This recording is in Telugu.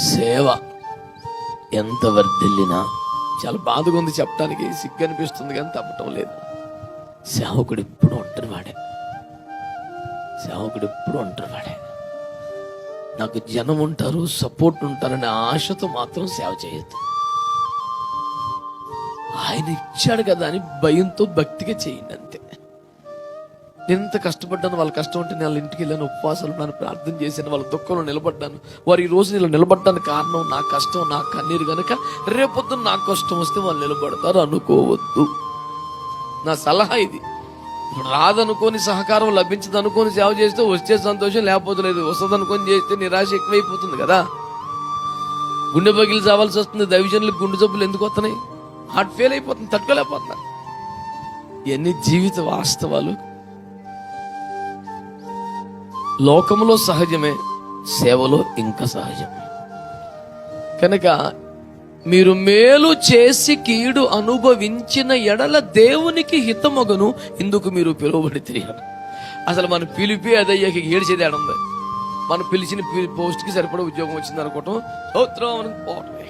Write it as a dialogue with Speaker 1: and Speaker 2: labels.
Speaker 1: సేవ ఎంత వర్ధిల్లినా, చాలా బాధగా ఉంది చెప్పడానికి, సిగ్గు అనిపిస్తుంది కానీ తప్పటం లేదు. సేవకుడు ఎప్పుడు ఒంటరి వాడే, సేవకుడు ఎప్పుడు ఒంటరి వాడే. నాకు జనం ఉంటారు, సపోర్ట్ ఉంటారనే ఆశతో మాత్రం సేవ చేయొద్దు. ఆయన ఇచ్చాడు కదా అని భయంతో భక్తిగా చేయండి అంతే. నేను ఎంత కష్టపడ్డాను, వాళ్ళ కష్టం ఉంటే నేను వాళ్ళ ఇంటికి వెళ్ళాను, ఉపవాసాలు ఉన్నాను, ప్రార్థన చేశాను, వాళ్ళ దుఃఖంలో నిలబడ్డాను. వారు ఈ రోజు ఇలా నిలబడ్డానికి కారణం నా కష్టం, నా కన్నీరు కనుక రేపొద్దున నాకు కష్టం వస్తే వాళ్ళు నిలబడతారు అనుకోవద్దు. నా సలహా ఇది. ఇప్పుడు రాదనుకోని, సహకారం లభించదు అనుకోని సేవ చేస్తే వచ్చే సంతోషం, లేకపోతే లేదు. వస్తుంది అనుకొని చేస్తే నిరాశ ఎక్కువైపోతుంది కదా. గుండె పగిలి చావాల్సి వస్తుంది. దైవజనులకు గుండె జబ్బులు ఎందుకు వస్తున్నాయి? హార్ట్ ఫెయిల్ అయిపోతుంది, తట్టుకోలేకపోతున్నా. ఎన్ని జీవిత వాస్తవాలు. లోకంలో సహజమే, సేవలో ఇంకా సహజం. కనుక మీరు మేలు చేసి కీడు అనుభవించిన ఎడల దేవునికి హితమగును, ఇందుకు మీరు పిలువబడితే. అసలు మన పిలిపి అదయ్యాక ఏడ్చేది ఏడుంది. మనం పిలిచిన పోస్ట్కి సరిపడే ఉద్యోగం వచ్చింది అనుకోవటం, స్తోత్రం అని పోవటమే.